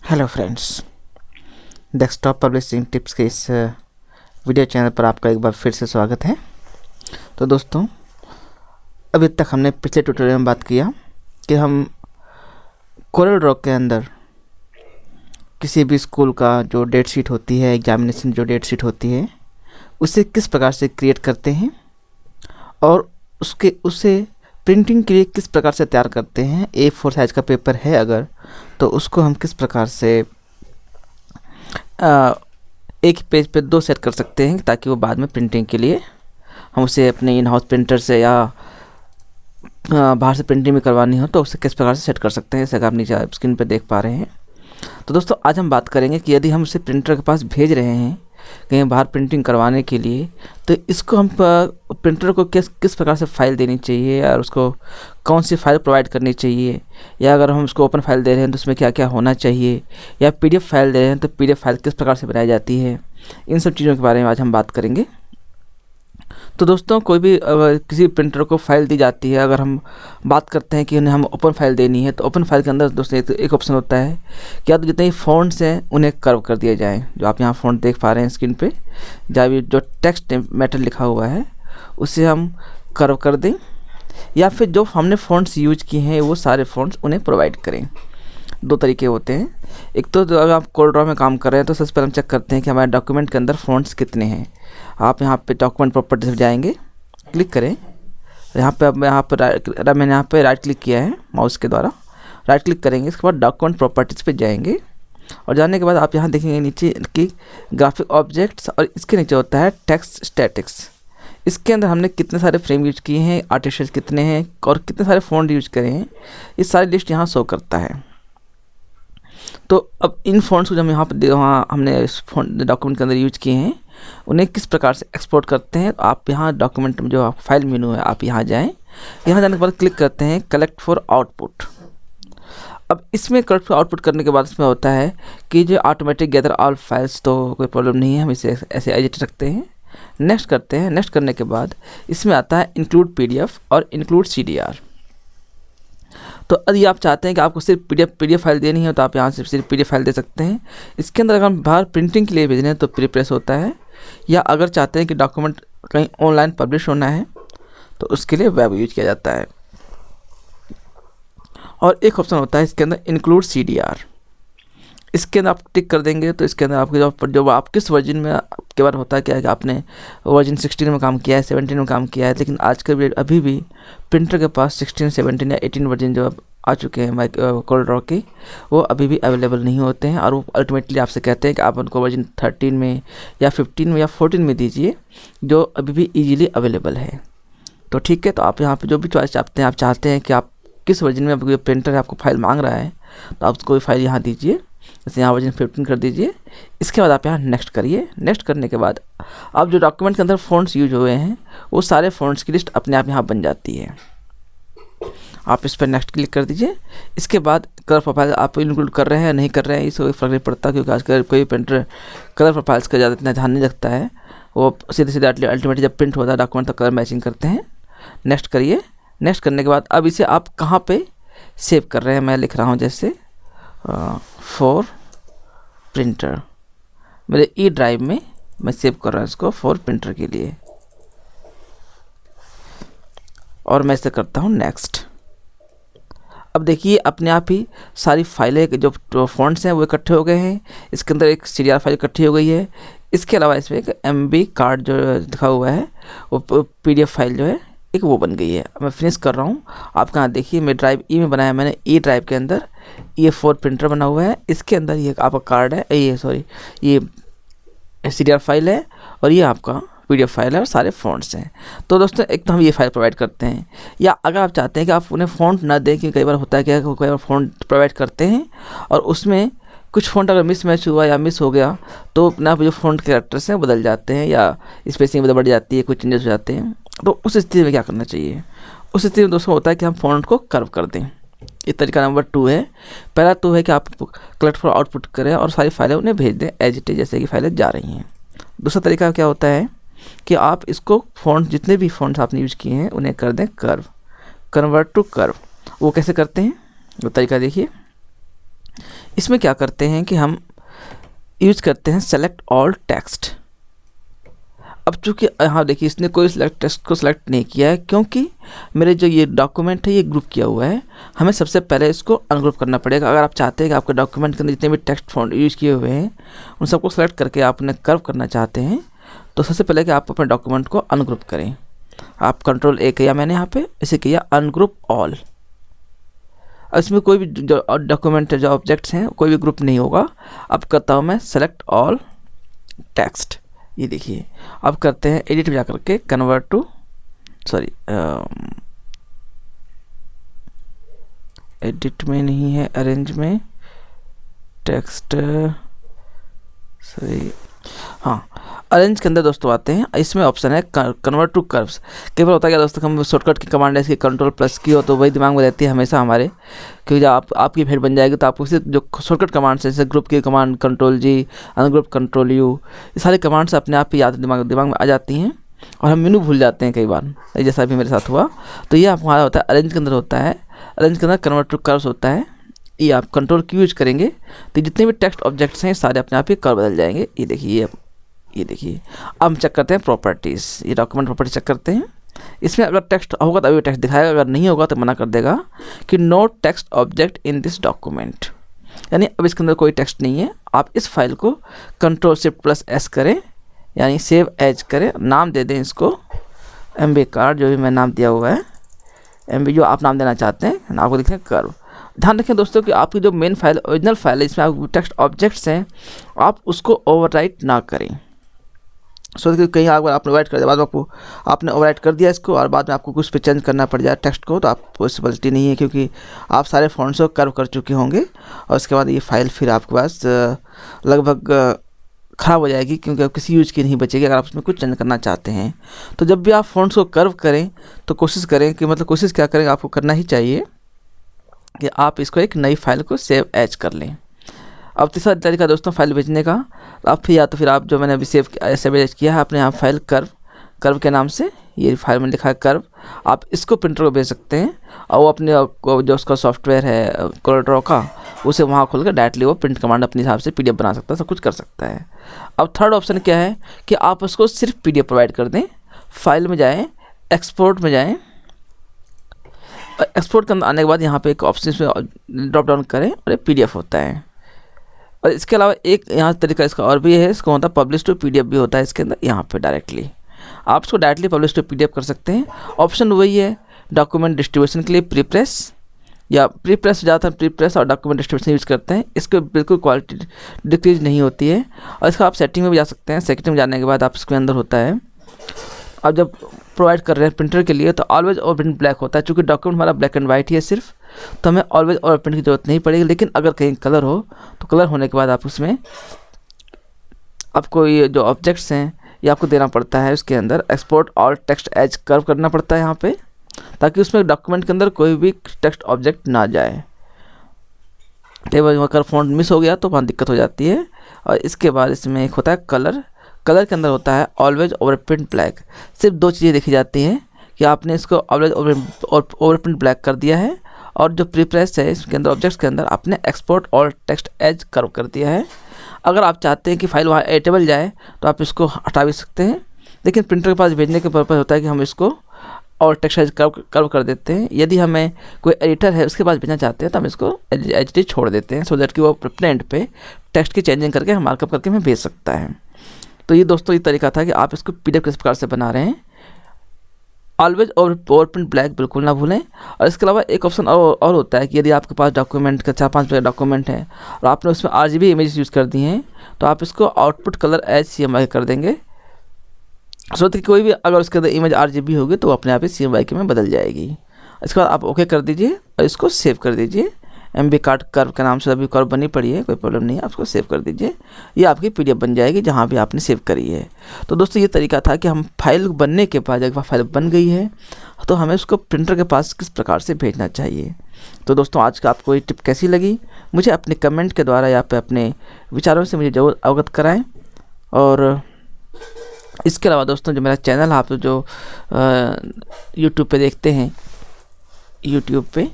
Hello friends, desktop publishing tips के इस video channel पर आपका एक बार फिर से स्वागत है। तो दोस्तों, अभी तक हमने पिछले ट्यूटोरियल में बात किया कि हम कोरल ड्रॉ के अंदर किसी भी स्कूल का जो डेट शीट होती है, एग्जामिनेशन जो डेट शीट होती है, उसे किस प्रकार से क्रिएट करते हैं और उसे प्रिंटिंग के लिए किस प्रकार से तैयार करते हैं। A4 साइज़ का पेपर है अगर, तो उसको हम किस प्रकार से एक पेज पे 2 सेट कर सकते हैं ताकि वो बाद में प्रिंटिंग के लिए हम उसे अपने इन हाउस प्रिंटर से या बाहर से प्रिंटिंग में करवानी हो तो उसे किस प्रकार से सेट कर सकते हैं, जैसे आप नीचे स्क्रीन पे देख पा रहे हैं। तो दोस्तों, आज हम बात करेंगे कि यदि हम उसे प्रिंटर के पास भेज रहे हैं कहीं बाहर प्रिंटिंग करवाने के लिए, तो इसको हम प्रिंटर को किस प्रकार से फ़ाइल देनी चाहिए और उसको कौन सी फ़ाइल प्रोवाइड करनी चाहिए, या अगर हम उसको ओपन फाइल दे रहे हैं तो उसमें क्या क्या होना चाहिए, या PDF फाइल दे रहे हैं तो PDF फाइल किस प्रकार से बनाई जाती है, इन सब चीज़ों के बारे में आज हम बात करेंगे। तो दोस्तों, कोई भी अगर किसी प्रिंटर को फाइल दी जाती है, अगर हम बात करते हैं कि उन्हें हम ओपन फाइल देनी है, तो ओपन फाइल के अंदर दोस्तों एक ऑप्शन होता है कि या तो जितने फ़ॉन्ट्स हैं उन्हें कर्व कर दिया जाए, जो आप यहाँ फ़ॉन्ट देख पा रहे हैं स्क्रीन पे, जहाँ जो टेक्स्ट मैटर लिखा हुआ है उसे हम कर्व कर दें, या फिर जो हमने फ़ॉन्ट्स यूज किए हैं वो सारे फ़ॉन्ट्स उन्हें प्रोवाइड करें। 2 तरीके होते हैं। एक तो अगर आप कोरल ड्रॉ में काम कर रहे हैं तो सबसे पहले हम चेक करते हैं कि हमारे डॉक्यूमेंट के अंदर फ़ॉन्ट्स कितने हैं। आप यहाँ पे डॉक्यूमेंट प्रॉपर्टीज में जाएंगे, क्लिक करें। यहाँ पे मैंने यहाँ पे राइट क्लिक किया है माउस के द्वारा, राइट क्लिक करेंगे। इसके बाद डॉक्यूमेंट प्रॉपर्टीज़ पे जाएंगे और जाने के बाद आप यहाँ देखेंगे नीचे कि ग्राफिक ऑब्जेक्ट्स, और इसके नीचे होता है टेक्स्ट स्टैटिक्स। इसके अंदर हमने कितने सारे फ्रेम यूज किए हैं, आर्टिस्ट कितने हैं और कितने सारे फ़ॉन्ट यूज करे हैं, ये सारी लिस्ट यहाँ शो करता है। तो अब इन फ़ॉन्ट्स को जब यहाँ पर वहाँ हमने इस डॉक्यूमेंट के अंदर यूज किए हैं, उन्हें किस प्रकार से एक्सपोर्ट करते हैं। तो आप यहाँ डॉक्यूमेंट में जो फाइल मेनू है, आप यहाँ जाएं, यहाँ जाने के बाद क्लिक करते हैं कलेक्ट फॉर आउटपुट। अब इसमें कलेक्ट फॉर आउटपुट करने के बाद इसमें होता है कि जो ऑटोमेटिक गैदर ऑल फाइल्स, तो कोई प्रॉब्लम नहीं है, हम इसे ऐसे एडिट रखते हैं। नेक्स्ट करते हैं। नेक्स्ट करने के बाद इसमें आता है इंक्लूड PDF और इंक्लूड CDR। तो यदि आप चाहते हैं कि आपको सिर्फ PDF फाइल देनी है तो आप यहाँ से सिर्फ PDF फाइल दे सकते हैं। इसके अंदर अगर हम बाहर प्रिंटिंग के लिए भेज रहे हैं तो प्री प्रेस होता है, या अगर चाहते हैं कि डॉक्यूमेंट कहीं ऑनलाइन पब्लिश होना है तो उसके लिए वेब यूज किया जाता है। और एक ऑप्शन होता है इसके अंदर इंक्लूड CDR। इसके अंदर आप टिक कर देंगे तो इसके अंदर आपके जो आप किस वर्जन में, आपके बार होता है क्या है कि आपने वर्जन 16 में काम किया है, 17 में काम किया है, लेकिन आज के अभी भी प्रिंटर के पास 16, 17 या 18 वर्जन जो आ चुके हैं कोरल ड्रॉ के, वो अभी भी अवेलेबल नहीं होते हैं, और वो अल्टीमेटली आपसे कहते हैं कि आप उनको वर्जन 13 में या 15 में या 14 में दीजिए, जो अभी भी ईजीली अवेलेबल है। तो ठीक है, तो आप यहाँ पर जो भी चॉइस चाहते हैं, आप चाहते हैं कि आप किस वर्जन में आपको प्रिंटर आपको फाइल मांग रहा है, तो आप उसको फाइल यहाँ दीजिए, जैसे यहाँ वर्जन 15 कर दीजिए। इसके बाद आप यहाँ नेक्स्ट करिए। नेक्स्ट करने के बाद आप जो डॉक्यूमेंट के अंदर फ़ॉन्ट्स यूज हुए हैं वो सारे फ़ॉन्ट्स की लिस्ट अपने आप यहाँ बन जाती है। आप इस पर नेक्स्ट क्लिक कर दीजिए। इसके बाद कलर प्रोफाइल आप इंक्लूड कर रहे हैं नहीं कर रहे हैं, इससे कोई फ़र्क नहीं पड़ता, क्योंकि आजकल कोई प्रिंटर कलर प्रोफाइल्स का ज़्यादा इतना ध्यान नहीं रखता है। वो सीधे सीधे अल्टीमेटली जब प्रिंट होता है डॉक्यूमेंट तो कलर मैचिंग करते हैं। नेक्स्ट करिए। नेक्स्ट करने के बाद अब इसे आप कहाँ पर सेव कर रहे हैं, मैं लिख रहा हूँ जैसे फॉर प्रिंटर, मेरे E ड्राइव में मैं सेव कर रहा हूँ इसको फॉर प्रिंटर के लिए, और मैं इसे करता हूँ नेक्स्ट। अब देखिए अपने आप ही सारी फाइलें जो फ़ॉन्ट्स हैं वो इकट्ठे हो गए हैं। इसके अंदर एक CDR फाइल इकट्ठी हो गई है। इसके अलावा इसमें एक MB कार्ड जो लिखा हुआ है वो PDF फाइल जो है एक वो बन गई है। मैं फिनिश कर रहा हूँ। आप कहाँ देखिए, मैं ड्राइव E में बनाया मैंने, E ड्राइव के अंदर A4 प्रिंटर बना हुआ है। इसके अंदर ये आपका कार्ड है, ये CDR फाइल है, और ये आपका PDF फाइल है, और सारे फ़ॉन्ट्स हैं। तो दोस्तों, एक तो हम ये फाइल प्रोवाइड करते हैं, या अगर आप चाहते हैं कि आप उन्हें फ़ॉन्ट ना दें, कि कई बार होता है क्या, कई बार फ़ॉन्ट प्रोवाइड करते हैं और उसमें कुछ फ़ॉन्ट अगर मिसमैच हुआ या मिस हो गया तो अपना जो फ़ॉन्ट कैरेक्टर्स हैं बदल जाते हैं, या स्पेसिंग बढ़ जाती है, कुछ चेंजेस हो जाते हैं। तो उस स्थिति में क्या करना चाहिए? उस स्थिति में दोस्तों होता है कि हम फ़ॉन्ट को कर्व कर दें। ये तरीका नंबर 2 है। पहला तो है कि आप कलेक्ट फॉर आउटपुट करें और सारी फाइलें उन्हें भेज दें एज इट इज, जैसे कि फाइलें जा रही हैं। दूसरा तरीका क्या होता है कि आप इसको फ़ॉन्ट, जितने भी फ़ॉन्ट्स आपने यूज़ किए हैं उन्हें कर दें कर्व, कन्वर्ट टू कर्व। वो कैसे करते हैं वो तरीका देखिए। इसमें क्या करते हैं कि हम यूज करते हैं सेलेक्ट ऑल टेक्स्ट। अब चूंकि हाँ देखिए इसने कोई टेक्स्ट को सिलेक्ट नहीं किया है, क्योंकि मेरे जो ये डॉक्यूमेंट है ये ग्रुप किया हुआ है। हमें सबसे पहले इसको अनग्रुप करना पड़ेगा। अगर आप चाहते हैं कि आपके डॉक्यूमेंट के अंदर जितने भी टेक्स्ट फॉन्ट यूज किए हुए हैं उन सबको सेलेक्ट करके आपने कर्व करना चाहते हैं, तो सबसे पहले कि आप अपने डॉक्यूमेंट को अनग्रुप करें। आप कंट्रोल ए किया मैंने यहाँ पे, इसे किया अनग्रुप ऑल। इसमें कोई भी जो डॉक्यूमेंट है, जो ऑब्जेक्ट्स हैं, कोई भी ग्रुप नहीं होगा। अब करता हूँ मैं सेलेक्ट ऑल टेक्स्ट। ये देखिए अब करते हैं एडिट में जाकर के कन्वर्ट टू एडिट में नहीं है, अरेंज में टेक्स्ट, हाँ अरेंज के अंदर दोस्तों आते हैं। इसमें ऑप्शन है कन्वर्ट टू कर्व्स। कई बार होता है क्या दोस्तों, हम शॉर्टकट की कमांड ऐसी कंट्रोल प्लस की हो तो वही दिमाग में रहती है हमेशा हमारे, क्योंकि जब आपकी भेड़ बन जाएगी तो आपको उसी जो शॉर्टकट कमांड से, जैसे ग्रुप की command control G, ungroup control U, ये सारी कमांड्स अपने आप ही याद दिमाग में आ जाती हैं और हम मेनू भूल जाते हैं कई बार, जैसा अभी मेरे साथ हुआ। तो ये हमारा होता है अरेंज के अंदर होता है, अरेंज के अंदर कन्वर्ट टू कर्व्स होता है। ये आप कंट्रोल की यूज करेंगे तो जितने भी टेक्स्ट ऑब्जेक्ट्स हैं सारे अपने आप ही कर्व बदल जाएंगे। ये देखिए, ये देखिए। अब हम चेक करते हैं प्रॉपर्टीज़, ये डॉक्यूमेंट प्रॉपर्टी चेक करते हैं। इसमें अगर टेक्स्ट होगा तभी टेक्स्ट दिखाएगा, अगर नहीं होगा तो मना कर देगा कि no text object in this document, यानी अब इसके अंदर कोई टेक्स्ट नहीं है। आप इस फाइल को कंट्रोल शिफ्ट प्लस एस करें, यानी सेव एज करें, नाम दे दें इसको MB कार्ड, जो भी मैं नाम दिया हुआ है MB, जो आप नाम देना चाहते हैं। आपको दिखें कर्व। ध्यान रखें दोस्तों कि आपकी जो मेन फाइल ओरिजिनल फाइल है, इसमें आप टेक्स्ट ऑब्जेक्ट्स हैं, आप उसको ओवरराइट ना करें। सो कि कहीं अगर आपने ओवरराइट कर दिया, बाद में आपने ओवरराइट कर दिया इसको और बाद में आपको कुछ पे चेंज करना पड़ जाए टेक्स्ट को, तो आप पॉसिबिलिटी नहीं है, क्योंकि आप सारे फॉन्ट्स को कर्व कर चुके होंगे और उसके बाद ये फाइल फिर आपके पास लगभग ख़राब हो जाएगी, क्योंकि अब किसी यूज की नहीं बचेगी अगर आप उसमें कुछ चेंज करना चाहते हैं। तो जब भी आप फॉन्ट्स को कर्व करें तो कोशिश करें कि, मतलब कोशिश क्या करें, आपको करना ही चाहिए कि आप इसको एक नई फाइल को सेव एज कर लें। अब तीसरा तरीका दोस्तों फाइल भेजने का, आप फिर या तो फिर आप जो मैंने अभी सेव एज किया है अपने यहाँ फाइल कर्व के नाम से, ये फाइल में लिखा है कर्व, आप इसको प्रिंटर को भेज सकते हैं और वो अपने जो उसका सॉफ्टवेयर है कोलड्रॉ का, उसे वहाँ खोल कर डायरेक्टली वो प्रिंट कमांड अपने हिसाब से PDF बना सकता है, सब कुछ कर सकता है। अब थर्ड ऑप्शन क्या है कि आप उसको सिर्फ PDF प्रोवाइड कर दें। फाइल में जाएँ, एक्सपोर्ट में जाएँ, एक्सपोर्ट के अंदर आने के बाद यहाँ पे एक ऑप्शन में ड्रॉप डाउन करें और एक PDF होता है। और इसके अलावा एक यहाँ तरीका इसका और भी है, इसको होता है पब्लिश टू PDF भी होता है इसके अंदर। यहाँ पे डायरेक्टली आप इसको डायरेक्टली पब्लिश टू PDF कर सकते हैं। ऑप्शन वही है डॉक्यूमेंट डिस्ट्रीब्यूशन के लिए प्रीप्रेस, या प्रीप्रेस ज़्यादातर प्रीप्रेस और डॉक्यूमेंट डिस्ट्रीब्यूशन यूज़ करते हैं। इसको बिल्कुल क्वालिटी डिक्रीज नहीं होती है। और इसका आप सेटिंग में भी जा सकते हैं। सेटिंग में जाने के बाद आप इसके अंदर होता है, अब जब प्रोवाइड कर रहे हैं प्रिंटर के लिए तो ऑलवेज ओवर प्रिंट ब्लैक होता है, चूँकि डॉक्यूमेंट हमारा ब्लैक एंड वाइट ही है सिर्फ, तो हमें ऑलवेज ओवर प्रिंट की जरूरत नहीं पड़ेगी। लेकिन अगर कहीं कलर हो तो कलर होने के बाद आप उसमें आपको ये जो ऑब्जेक्ट्स हैं ये आपको देना पड़ता है। उसके अंदर export all text as curve करना पड़ता है यहाँ पे, ताकि उसमें डॉक्यूमेंट के अंदर कोई भी टेक्स्ट ऑब्जेक्ट ना जाए। टेबल अगर फॉन्ट मिस हो गया तो वहाँ दिक्कत हो जाती है। और इसके बाद इसमें एक होता है कलर के अंदर होता है ऑलवेज ओवर प्रिंट ब्लैक। सिर्फ दो चीज़ें देखी जाती हैं कि आपने इसको ऑलवेज ओवर प्रिंट ब्लैक कर दिया है, और जो प्रीप्रेस है इसके अंदर ऑब्जेक्ट्स के अंदर आपने export all text as curve कर दिया है। अगर आप चाहते हैं कि फाइल वहाँ एडिटेबल जाए तो आप इसको हटा भी सकते हैं, लेकिन प्रिंटर के पास भेजने के पर्पज़ होता है कि हम इसको और टेक्स्ट एज कर्व कर देते हैं। यदि हमें कोई एडिटर है उसके पास भेजना चाहते हैं तो हम इसको एच डी छोड़ देते हैं, सो दैट कि वो अपने एंड पे टेक्स्ट की चेंजिंग करके हम मार्कअप करके हमें भेज सकता है। तो ये दोस्तों ये तरीका था कि आप इसको PDF किस प्रकार से बना रहे हैं। ऑलवेज ओवर प्रिंट ब्लैक बिल्कुल ना भूलें। और इसके अलावा एक ऑप्शन और होता है कि यदि आपके पास डॉक्यूमेंट का 4-5 डॉक्यूमेंट है और आपने उसमें RGB इमेज यूज़ कर दी हैं, तो आप इसको आउटपुट कलर एज CMYK कर देंगे, सो कि कोई भी अगर उसके अंदर इमेज RGB होगी तो अपने आप ही CMYK में बदल जाएगी। इसके बाद आप ओके कर दीजिए और इसको सेव कर दीजिए। MB कार्ड कर्व के नाम से अभी कर्व बनी पड़ी है, कोई प्रॉब्लम नहीं है, आप उसको सेव कर दीजिए। ये आपकी PDF बन जाएगी जहाँ भी आपने सेव करी है। तो दोस्तों ये तरीका था कि हम फाइल बनने के बाद, एक बार फाइल बन गई है तो हमें उसको प्रिंटर के पास किस प्रकार से भेजना चाहिए। तो दोस्तों आज का आपको ये टिप कैसी लगी, मुझे अपने कमेंट के द्वारा या पे अपने विचारों से मुझे ज़रूर अवगत कराएँ। और इसके अलावा दोस्तों जो मेरा चैनल आप जो यूट्यूब पे देखते हैं, यूट्यूब पे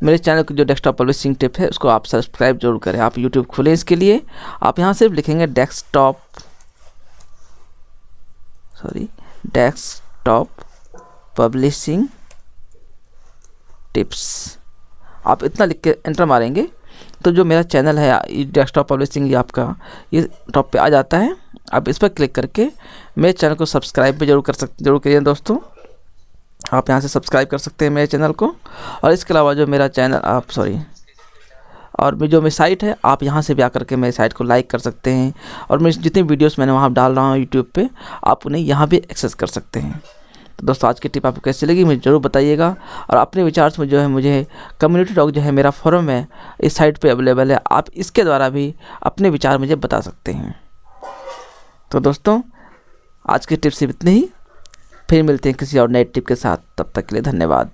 मेरे चैनल की जो डेस्कटॉप पब्लिशिंग टिप है उसको आप सब्सक्राइब जरूर करें। आप यूट्यूब खोलें, इसके लिए आप यहाँ सिर्फ लिखेंगे डेस्कटॉप पब्लिशिंग टिप्स। आप इतना लिख के एंटर मारेंगे तो जो मेरा चैनल है डेस्कटॉप पब्लिशिंग, ये आपका ये टॉप पे आ जाता है। आप इस पर क्लिक करके मेरे चैनल को सब्सक्राइब भी जरूर करिए दोस्तों। आप यहाँ से सब्सक्राइब कर सकते हैं मेरे चैनल को। और इसके अलावा जो मेरा चैनल और जो मेरी साइट है, आप यहाँ से भी आकर के मेरी साइट को लाइक कर सकते हैं। और मेरी जितनी वीडियोस मैंने वहाँ डाल रहा हूँ यूट्यूब पे, आप उन्हें यहाँ भी एक्सेस कर सकते हैं। तो दोस्तों आज की टिप आपको कैसी लगी मुझे ज़रूर बताइएगा। और अपने विचार में जो है मुझे कम्युनिटी टॉक जो है मेरा फोरम है इस साइट पे अवेलेबल है, आप इसके द्वारा भी अपने विचार मुझे बता सकते हैं। तो दोस्तों आज की टिप सिर्फ इतनी ही, फिर मिलते हैं किसी और नई टिप के साथ। तब तक के लिए धन्यवाद।